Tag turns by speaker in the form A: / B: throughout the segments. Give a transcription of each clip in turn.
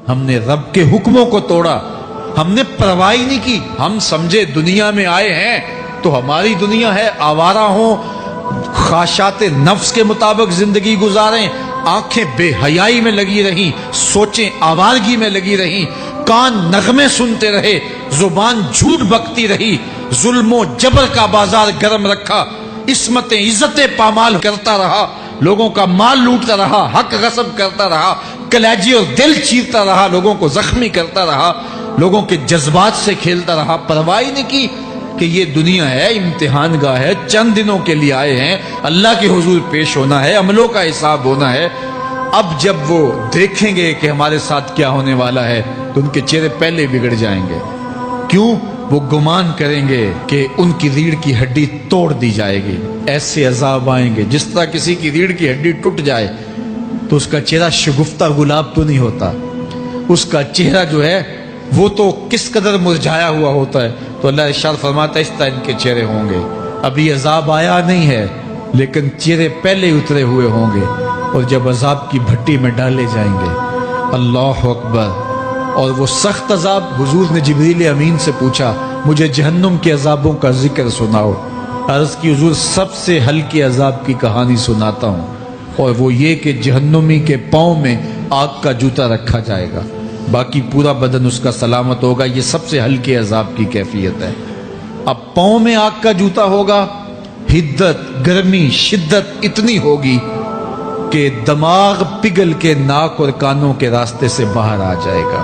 A: ہم نے رب کے حکموں کو توڑا، ہم نے پرواہ ہی نہیں کی۔ ہم سمجھے دنیا میں آئے ہیں تو ہماری دنیا ہے، آوارہ ہوں، خواہشات نفس کے مطابق زندگی گزاریں، آنکھیں بے حیائی میں لگی رہیں، سوچیں آوارگی میں لگی رہیں، کان نغمے سنتے رہے، زبان جھوٹ بکتی رہی، ظلم و جبر کا بازار گرم رکھا، عصمتیں عزتیں پامال کرتا رہا، لوگوں کا مال لوٹتا رہا، حق غصب کرتا رہا، کلیجی اور دل چیرتا رہا، لوگوں کو زخمی کرتا رہا، لوگوں کے جذبات سے کھیلتا رہا، پرواہ نہیں کی کہ یہ دنیا ہے، امتحان گاہ ہے، چند دنوں کے لیے آئے ہیں، اللہ کے حضور پیش ہونا ہے، عملوں کا حساب ہونا ہے۔ اب جب وہ دیکھیں گے کہ ہمارے ساتھ کیا ہونے والا ہے تو ان کے چہرے پہلے بگڑ جائیں گے۔ کیوں؟ وہ گمان کریں گے کہ ان کی ریڑھ کی ہڈی توڑ دی جائے گی، ایسے عذاب آئیں گے جس طرح کسی کی ریڑھ کی ہڈی ٹوٹ جائے تو اس کا چہرہ شگفتہ گلاب تو نہیں ہوتا، اس کا چہرہ جو ہے وہ تو کس قدر مرجھایا ہوا ہوتا ہے۔ تو اللہ ارشاد فرماتا ہے اس طرح ان کے چہرے ہوں گے۔ ابھی عذاب آیا نہیں ہے لیکن چہرے پہلے اترے ہوئے ہوں گے، اور جب عذاب کی بھٹی میں ڈالے جائیں گے، اللہ اکبر، اور وہ سخت عذاب، حضور نے جبریل امین سے پوچھا مجھے جہنم کے عذابوں کا ذکر سناؤ۔ عرض کی حضور سب سے ہلکے عذاب کی کہانی سناتا ہوں، اور وہ یہ کہ جہنمی کے پاؤں میں آگ کا جوتا رکھا جائے گا، باقی پورا بدن اس کا سلامت ہوگا۔ یہ سب سے ہلکے عذاب کی کیفیت ہے۔ اب پاؤں میں آگ کا جوتا ہوگا، حدت، گرمی، شدت اتنی ہوگی کہ دماغ پگھل کے ناک اور کانوں کے راستے سے باہر آ جائے گا۔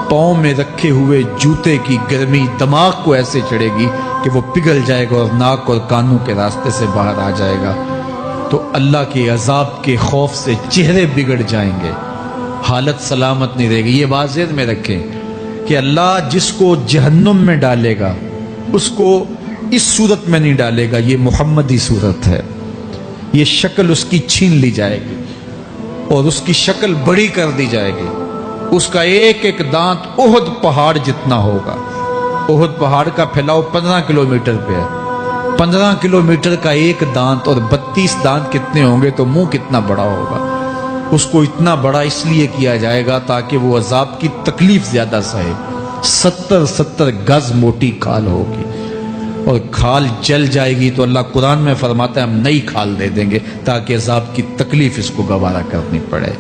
A: پاؤں میں رکھے ہوئے جوتے کی گرمی دماغ کو ایسے چڑھے گی کہ وہ پگھل جائے گا اور ناک اور کانوں کے راستے سے باہر آ جائے گا۔ تو اللہ کے عذاب کے خوف سے چہرے بگڑ جائیں گے، حالت سلامت نہیں رہے گی۔ یہ بات ذہن میں رکھیں کہ اللہ جس کو جہنم میں ڈالے گا اس کو اس صورت میں نہیں ڈالے گا، یہ محمدی صورت ہے، یہ شکل اس کی چھین لی جائے گی اور اس کی شکل بڑی کر دی جائے گی۔ اس کا ایک ایک دانت احد پہاڑ جتنا ہوگا۔ احد پہاڑ کا پھیلاؤ 15 کلومیٹر پہ ہے، 15 کلومیٹر کا ایک دانت، اور 32 دانت کتنے ہوں گے تو منہ کتنا بڑا ہوگا۔ اس کو اتنا بڑا اس لیے کیا جائے گا تاکہ وہ عذاب کی تکلیف زیادہ سہے۔ 70 گز موٹی کھال ہوگی، اور کھال جل جائے گی تو اللہ قرآن میں فرماتا ہے ہم نئی کھال دے دیں گے تاکہ عذاب کی تکلیف اس کو گوارا کرنی پڑے۔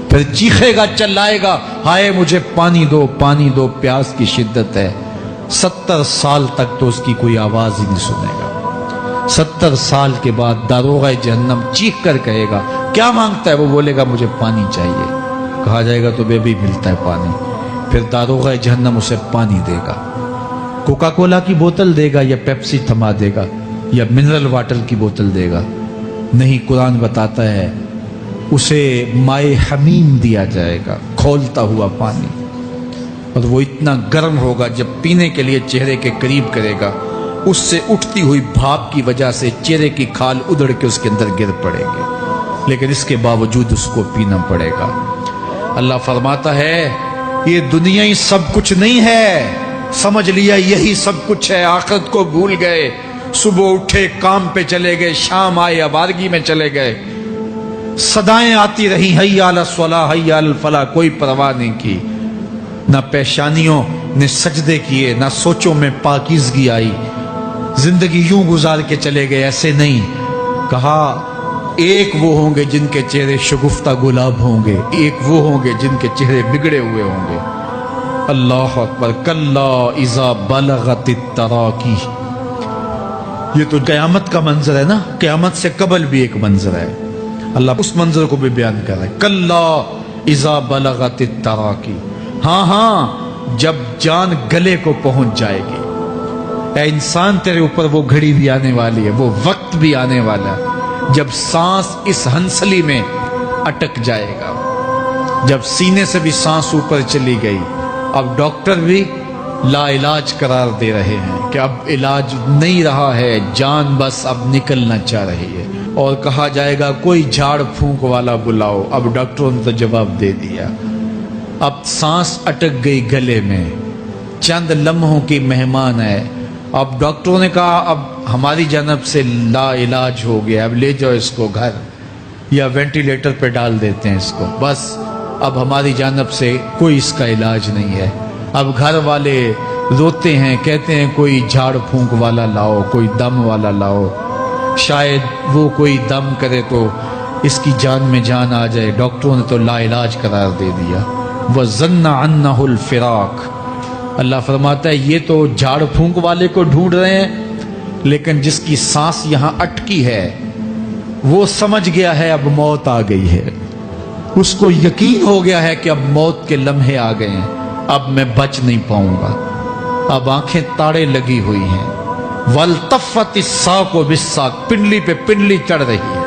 A: پھر چیخے گا، چلائے گا، ہائے مجھے پانی دو، پانی دو، پیاس کی شدت ہے۔ 70 سال تک تو اس کی کوئی آواز ہی نہیں سنے گا۔ 70 سال کے بعد داروغہ جہنم چیخ کر کہے گا کیا مانگتا ہے؟ وہ بولے گا مجھے پانی چاہیے۔ کہا جائے گا تو بے بھی ملتا ہے پانی۔ پھر داروغہ جہنم اسے پانی دے گا، کوکا کولا کی بوتل دے گا یا پیپسی تھما دے گا یا منرل واٹر کی بوتل دے گا؟ نہیں، قرآن بتاتا ہے اسے مائے حمیم دیا جائے گا، کھولتا ہوا پانی، اور وہ اتنا گرم ہوگا جب پینے کے لیے چہرے کے قریب کرے گا اس سے اٹھتی ہوئی بھاپ کی وجہ سے چہرے کی کھال ادھڑ کے اس کے اندر گر پڑے گی، لیکن اس کے باوجود اس کو پینا پڑے گا۔ اللہ فرماتا ہے یہ دنیا ہی سب کچھ نہیں ہے، سمجھ لیا یہی سب کچھ ہے، آخرت کو بھول گئے، صبح اٹھے کام پہ چلے گئے، شام آئے آوارگی میں چلے گئے، صدائیں آتی رہی حی علی الصلاح حی علی الفلاح، کوئی پرواہ نہیں کی، نہ پیشانیوں نے سجدے کیے، نہ سوچوں میں پاکیزگی آئی، زندگی یوں گزار کے چلے گئے۔ ایسے نہیں، کہا ایک وہ ہوں گے جن کے چہرے شگفتہ گلاب ہوں گے، ایک وہ ہوں گے جن کے چہرے بگڑے ہوئے ہوں گے۔ اللہ اکبر، کلا اذا بلغت التراقی، یہ تو قیامت کا منظر ہے نا، قیامت سے قبل بھی ایک منظر ہے، اللہ اس منظر کو بھی بیان کر رہا ہے، کلا اذا بلغت التراقی، ہاں جب جان گلے کو پہنچ جائے گی۔ اے انسان تیرے اوپر وہ گھڑی بھی آنے والی ہے، وہ وقت بھی آنے والا ہے جب سانس اس ہنسلی میں اٹک جائے گا، جب سینے سے بھی سانس اوپر چلی گئی، اب ڈاکٹر بھی لا علاج قرار دے رہے ہیں کہ اب علاج نہیں رہا ہے، جان بس اب نکلنا چاہ رہی ہے، اور کہا جائے گا کوئی جھاڑ پھونک والا بلاؤ۔ اب ڈاکٹروں نے تو جواب دے دیا، اب سانس اٹک گئی گلے میں، چند لمحوں کی مہمان ہے۔ اب ڈاکٹروں نے کہا اب ہماری جانب سے لا علاج ہو گیا، اب لے جاؤ اس کو گھر، یا وینٹیلیٹر پہ ڈال دیتے ہیں اس کو، بس اب ہماری جانب سے کوئی اس کا علاج نہیں ہے۔ اب گھر والے روتے ہیں، کہتے ہیں کوئی جھاڑ پھونک والا لاؤ، کوئی دم والا لاؤ، شاید وہ کوئی دم کرے تو اس کی جان میں جان آ جائے۔ ڈاکٹروں نے تو لا علاج قرار دے دیا۔ وَظَنَّ عَنَّهُ الْفِرَاقُ، اللہ فرماتا ہے یہ تو جھاڑ پھونک والے کو ڈھونڈ رہے ہیں، لیکن جس کی سانس یہاں اٹکی ہے وہ سمجھ گیا ہے اب موت آ گئی ہے، اس کو یقین ہو گیا ہے کہ اب موت کے لمحے آ گئے ہیں، اب میں بچ نہیں پاؤں گا، اب آنکھیں تاڑے لگی ہوئی ہیں۔ وَالْتَفَّتِ السَّاقُ بِالسَّاقِ، پنڈلی پہ پنڈلی چڑھ رہی ہے۔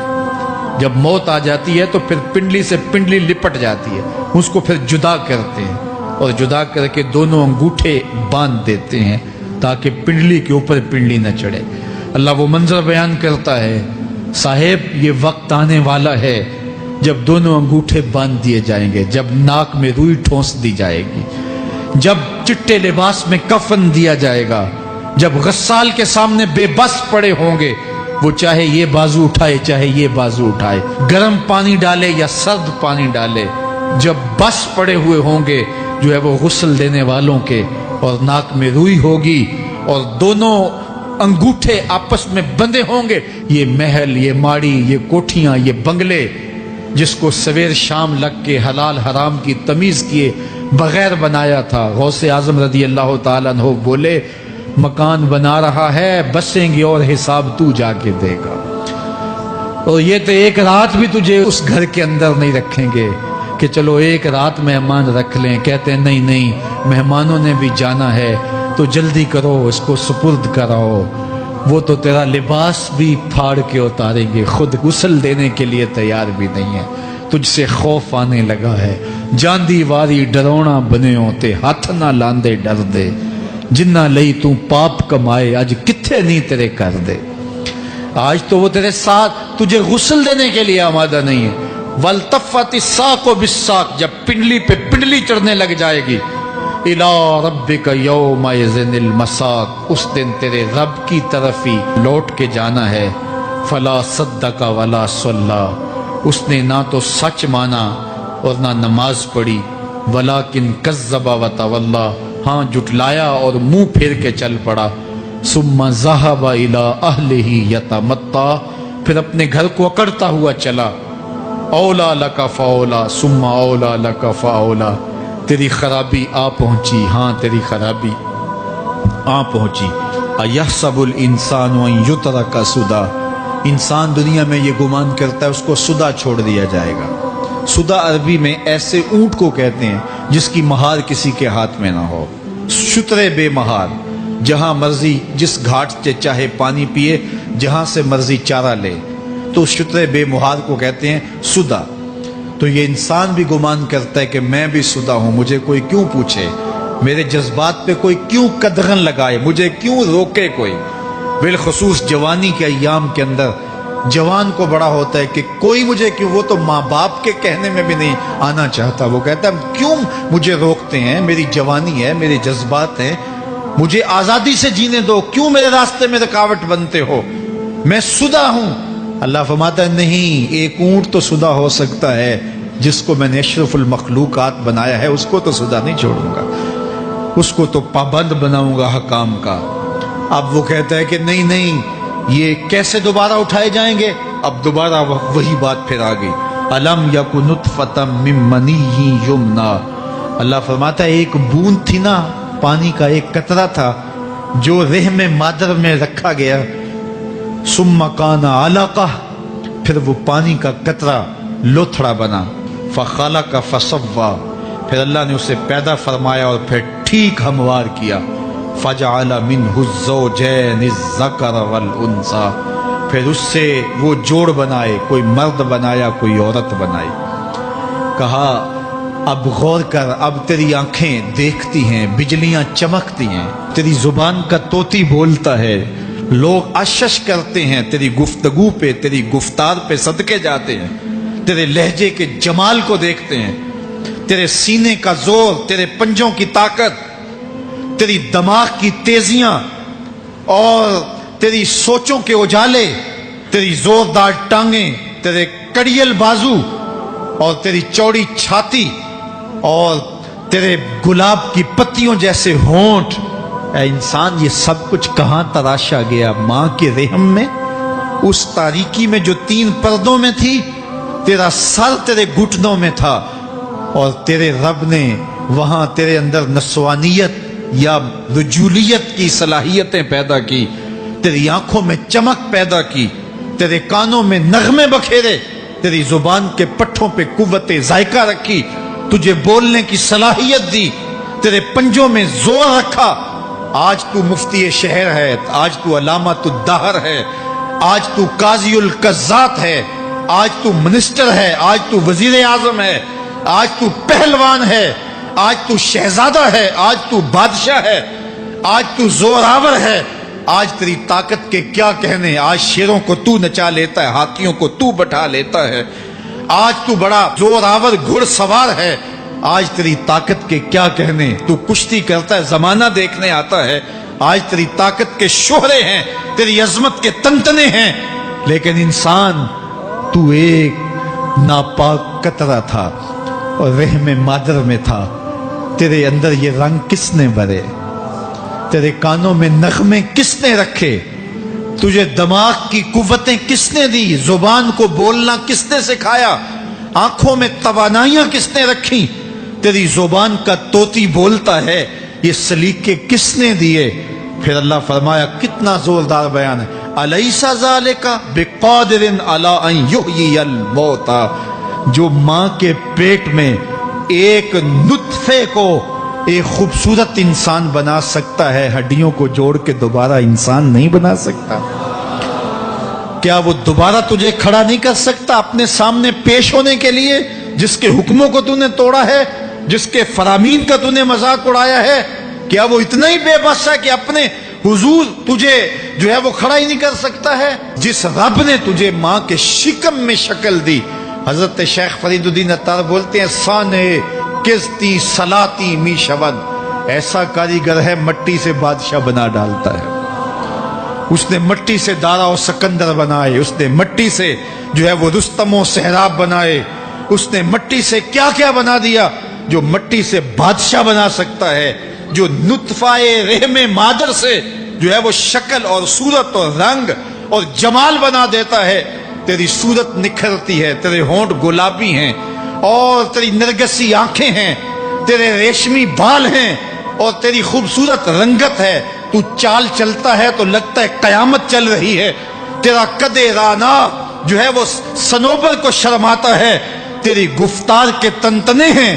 A: جب موت آ جاتی ہے تو پھر پنڈلی سے پنڈلی لپٹ جاتی ہے، اس کو پھر جدا کرتے ہیں اور جدا کر کے دونوں انگوٹھے باندھ دیتے ہیں تاکہ پنڈلی کے اوپر پنڈلی نہ چڑھے۔ اللہ وہ منظر بیان کرتا ہے، صاحب یہ وقت آنے والا ہے جب دونوں انگوٹھے باندھ دیے جائیں گے، جب ناک میں روئی ٹھونس دی جائے گی، جب چٹے لباس میں کفن دیا جائے گا، جب غسال کے سامنے بے بس پڑے ہوں گے، وہ چاہے یہ بازو اٹھائے چاہے یہ بازو اٹھائے، گرم پانی ڈالے یا سرد پانی ڈالے، جب بس پڑے ہوئے ہوں گے جو ہے وہ غسل دینے والوں کے، اور ناک میں روئی ہوگی اور دونوں انگوٹھے آپس میں بندھے ہوں گے۔ یہ محل، یہ ماڑی، یہ کوٹھیاں، یہ بنگلے جس کو سویر شام لگ کے حلال حرام کی تمیز کیے بغیر بنایا تھا، غوث اعظم رضی اللہ تعالیٰ عنہ بولے مکان بنا رہا ہے، بسیں گے اور حساب تو جا کے دے گا، اور یہ تو ایک رات بھی تجھے اس گھر کے اندر نہیں رکھیں گے کہ چلو ایک رات مہمان رکھ لیں۔ کہتے ہیں نہیں نہیں، مہمانوں نے بھی جانا ہے تو جلدی کرو، اس کو سپرد کراؤ، وہ تو تیرا لباس بھی پھاڑ کے اتاریں گے، خود غسل دینے کے لیے تیار بھی نہیں ہے، تجھ سے خوف آنے لگا ہے۔ جاندی واری ڈرونا بنے ہوتے، ہاتھ نہ لاندے ڈر دے، جنہ لئی تو پاپ کمائے اج کتھے نہیں تیرے کر دے۔ آج تو وہ تیرے ساتھ تجھے غسل دینے کے لیے آمادہ نہیں ہے۔ وَالْتَفَّتِ السَّاقُ بِالسَّاقِ، جب پنڈلی پہ پنڈلی چڑھنے لگ جائے گی، إِلَىٰ رَبِّكَ يَوْمَئِذٍ الْمَسَاقُ، اس دن تیرے رب کی طرف ہی لوٹ کے جانا ہے۔ فَلَا صَدَّقَ وَلَا صَلَّىٰ، اس نے نہ تو سچ مانا اور نہ نماز پڑھی، وَلَٰكِنْ كَذَّبَ وَتَوَلَّىٰ، ہاں جھٹلایا اور منہ پھیر کے چل پڑا۔ ثُمَّ ذَهَبَ إِلَىٰ أَهْلِهِ يَتَمَطَّىٰ، پھر اپنے گھر کو اکڑتا ہوا چلا۔ اولا لک فاولا ثم اولا لک فاولا، تیری خرابی آ پہنچی، ہاں تیری خرابی آ پہنچی۔ ایحسب الانسان ان یترک سدی، انسان دنیا میں یہ گمان کرتا ہے اس کو سدا چھوڑ دیا جائے گا۔ سدا عربی میں ایسے اونٹ کو کہتے ہیں جس کی مہار کسی کے ہاتھ میں نہ ہو، شترے بے مہار، جہاں مرضی جس گھاٹ سے چاہے پانی پیے، جہاں سے مرضی چارہ لے، تو شترے بے مہار کو کہتے ہیں سدا۔ تو یہ انسان بھی گمان کرتا ہے کہ میں بھی سدا ہوں، مجھے کوئی کیوں پوچھے، میرے جذبات پہ کوئی کیوں قدغن لگائے، مجھے کیوں روکے کوئی۔ بالخصوص جوانی کے ایام کے اندر جوان کو بڑا ہوتا ہے کہ کوئی مجھے کیوں، وہ تو ماں باپ کے کہنے میں بھی نہیں آنا چاہتا، وہ کہتا ہے کیوں مجھے روکتے ہیں، میری جوانی ہے، میرے جذبات ہیں، مجھے آزادی سے جینے دو، کیوں میرے راستے میں رکاوٹ بنتے ہو، میں سدا ہوں۔ اللہ فرماتا ہے نہیں، ایک اونٹ تو سدا ہو سکتا ہے، جس کو میں نے اشرف المخلوقات بنایا ہے اس کو تو سدا نہیں چھوڑوں گا، اس کو تو پابند بناؤں گا حکام کا۔ اب وہ کہتا ہے کہ نہیں نہیں، یہ کیسے دوبارہ اٹھائے جائیں گے؟ اب دوبارہ وہی بات پھر آ گئی، الم یک نطفۃ من منی یمنا، اللہ فرماتا ہے ایک بوند تھی نا، پانی کا ایک قطرہ تھا جو رحم مادر میں رکھا گیا، ثم کان علقہ، پھر وہ پانی کا قطرہ لوتھڑا بنا، فخلق فسوی، پھر اللہ نے اسے پیدا فرمایا اور پھر ٹھیک ہموار کیا، فجعل منہ الزوجین الذکر والانثی، پھر اس سے وہ جوڑ بنائے، کوئی مرد بنایا کوئی عورت بنائی۔ کہا اب غور کر، اب تیری آنکھیں دیکھتی ہیں، بجلیاں چمکتی ہیں، تیری زبان کا طوطی بولتا ہے، لوگ اشش کرتے ہیں تیری گفتگو پہ، تیری گفتار پہ صدقے جاتے ہیں، تیرے لہجے کے جمال کو دیکھتے ہیں، تیرے سینے کا زور، تیرے پنجوں کی طاقت، تیری دماغ کی تیزیاں اور تیری سوچوں کے اجالے، تیری زوردار ٹانگیں، تیرے کڑیل بازو اور تیری چوڑی چھاتی اور تیرے گلاب کی پتیوں جیسے ہونٹ، اے انسان یہ سب کچھ کہاں تراشا گیا؟ ماں کے رحم میں، اس تاریکی میں جو 3 پردوں میں تھی، تیرا سر تیرے گھٹنوں میں تھا، اور تیرے رب نے وہاں تیرے اندر نسوانیت یا رجولیت کی صلاحیتیں پیدا کی، تیری آنکھوں میں چمک پیدا کی، تیرے کانوں میں نغمے بکھیرے، تیری زبان کے پٹھوں پہ قوت ذائقہ رکھی، تجھے بولنے کی صلاحیت دی، تیرے پنجوں میں زور رکھا۔ آج تو مفتی شہر ہے، آج تو علامۃ الدہر ہے، آج تو قاضی القضات ہے، آج تو منسٹر ہے، آج تو وزیر اعظم ہے، آج تو پہلوان ہے، آج تو شہزادہ ہے، آج تو بادشاہ ہے، آج تو زوراور ہے، آج تیری طاقت کے کیا کہنے؟ آج شیروں کو تو نچا لیتا ہے، ہاتھیوں کو تو بٹھا لیتا ہے، آج تو بڑا زوراور گھڑ سوار ہے، آج تیری طاقت کے کیا کہنے؟ تو کشتی کرتا ہے، زمانہ دیکھنے آتا ہے، آج تیری طاقت کے شوہرے ہیں، تیری عظمت کے تنتنے ہیں، لیکن انسان تو ایک ناپاک قطرہ تھا اور رحم مادر میں تھا۔ تیرے اندر یہ رنگ کس نے بھرے؟ تیرے کانوں میں نغمے کس نے رکھے؟ تجھے دماغ کی قوتیں کس نے دی؟ زبان کو بولنا کس نے سکھایا؟ آنکھوں میں توانائیاں کس نے رکھی؟ تیری زبان کا طوطی بولتا ہے، یہ سلیقے کس نے دیے؟ پھر اللہ فرمایا، کتنا زوردار بیان ہے، الیس ذالک بقادر علی ان یحیی الموتى، جو ماں کے پیٹ میں ایک نطفے کو ایک خوبصورت انسان بنا سکتا ہے، ہڈیوں کو جوڑ کے دوبارہ انسان نہیں بنا سکتا؟ کیا وہ دوبارہ تجھے کھڑا نہیں کر سکتا اپنے سامنے پیش ہونے کے لیے، جس کے حکموں کو تو نے توڑا ہے، جس کے فرامین کا تو نے مذاق اڑایا ہے؟ کیا وہ اتنا ہی بے بس ہے کہ اپنے حضور تجھے جو ہے وہ کھڑا ہی نہیں کر سکتا ہے؟ جس رب نے تجھے ماں کے شکم میں شکل دی، حضرت شیخ فرید الدین عطار بولتے ہیں، سانے کستی سلاتی می شود، ایسا کاریگر ہے مٹی سے بادشاہ بنا ڈالتا ہے۔ اس نے مٹی سے دارا و سکندر بنائے، اس نے مٹی سے جو ہے وہ رستم و سہراب بنائے، اس نے مٹی سے کیا کیا بنا دیا جو مٹی سے بادشاہ بنا سکتا ہے، جو نطفہ رحم مادر سے جو ہے وہ شکل اور صورت اور رنگ اور جمال بنا دیتا ہے۔ تیری صورت نکھرتی ہے، تیرے ہونٹ گلابی ہیں اور تیری نرگسی آنکھیں ہیں، تیرے ریشمی بال ہیں اور تیری خوبصورت رنگت ہے، تو چال چلتا ہے تو لگتا ہے قیامت چل رہی ہے، تیرا قد رانا جو ہے وہ صنوبر کو شرماتا ہے، تیری گفتار کے تنتنے ہیں۔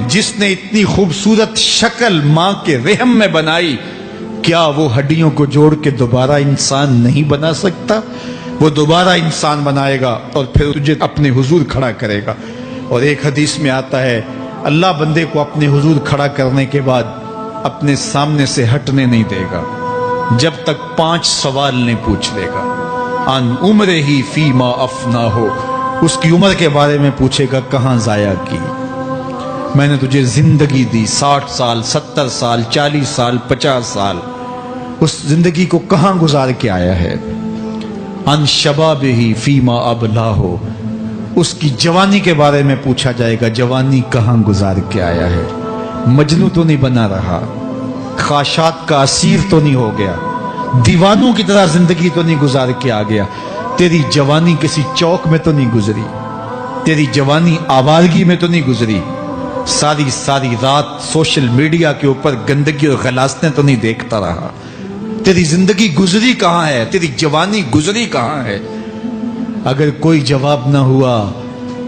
A: جس نے اتنی خوبصورت شکل ماں کے رحم میں بنائی، کیا وہ ہڈیوں کو جوڑ کے دوبارہ انسان نہیں بنا سکتا؟ وہ دوبارہ انسان بنائے گا اور پھر تجھے اپنے حضور کھڑا کرے گا۔ اور ایک حدیث میں آتا ہے، اللہ بندے کو اپنے حضور کھڑا کرنے کے بعد اپنے سامنے سے ہٹنے نہیں دے گا جب تک 5 سوال نہیں پوچھ لے گا۔ ان عمرہ ہی فیما افنا ہو، اس کی عمر کے بارے میں پوچھے گا، کہاں ضائع کی؟ میں نے تجھے زندگی دی، 60 سال 70 سال 40 سال 50 سال، اس زندگی کو کہاں گزار کے آیا ہے؟ ان شباب ہی فیما ابلا ہو، اس کی جوانی کے بارے میں پوچھا جائے گا، جوانی کہاں گزار کے آیا ہے؟ مجنوں تو نہیں بنا رہا، خواہشات کا اسیر تو نہیں ہو گیا، دیوانوں کی طرح زندگی تو نہیں گزار کے آ گیا؟ تیری جوانی کسی چوک میں تو نہیں گزری، تیری جوانی آوارگی میں تو نہیں گزری، ساری رات سوشل میڈیا کے اوپر گندگی اور غلاظتیں تو نہیں دیکھتا رہا؟ تیری زندگی گزری کہاں ہے؟ تیری جوانی گزری کہاں ہے؟ اگر کوئی جواب نہ ہوا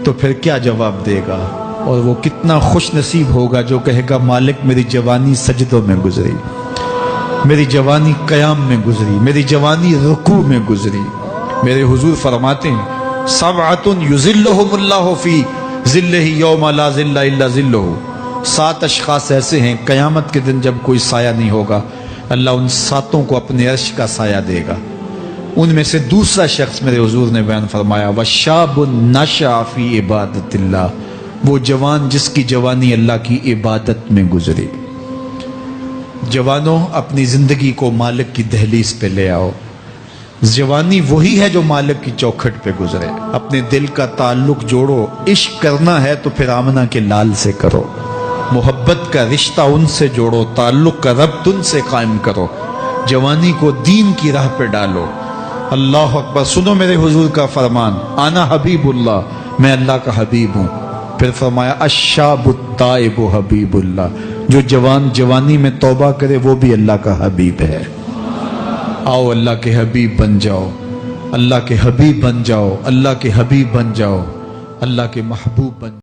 A: تو پھر کیا جواب دے گا؟ اور وہ کتنا خوش نصیب ہوگا جو کہے گا، مالک میری جوانی سجدوں میں گزری، میری جوانی قیام میں گزری، میری جوانی رکوع میں گزری۔ میرے حضور فرماتے ہیں، سبعۃ یظلھم اللہ فی ظلہ یوم لا ظل الا ظلہ، 7 اشخاص ایسے ہیں قیامت کے دن جب کوئی سایہ نہیں ہوگا، اللہ ان 7 کو اپنے عرش کا سایہ دے گا۔ ان میں سے دوسرا شخص میرے حضور نے بیان فرمایا، وشاب نشأ فی عبادت اللہ، وہ جوان جس کی جوانی اللہ کی عبادت میں گزری۔ جوانوں، اپنی زندگی کو مالک کی دہلیز پہ لے آؤ۔ جوانی وہی ہے جو مالک کی چوکھٹ پہ گزرے۔ اپنے دل کا تعلق جوڑو، عشق کرنا ہے تو پھر آمنہ کے لال سے کرو۔ محبت کا رشتہ ان سے جوڑو، تعلق کا ربط ان سے قائم کرو، جوانی کو دین کی راہ پہ ڈالو۔ اللہ اکبر۔ سنو میرے حضور کا فرمان، انا حبیب اللہ، میں اللہ کا حبیب ہوں۔ پھر فرمایا الشاب التائب حبیب اللہ، جو جوان جوانی میں توبہ کرے وہ بھی اللہ کا حبیب ہے۔ آؤ اللہ کے حبیب بن جاؤ، اللہ کے حبیب بن جاؤ، اللہ کے حبیب بن جاؤ، اللہ کے محبوب بن جاؤ۔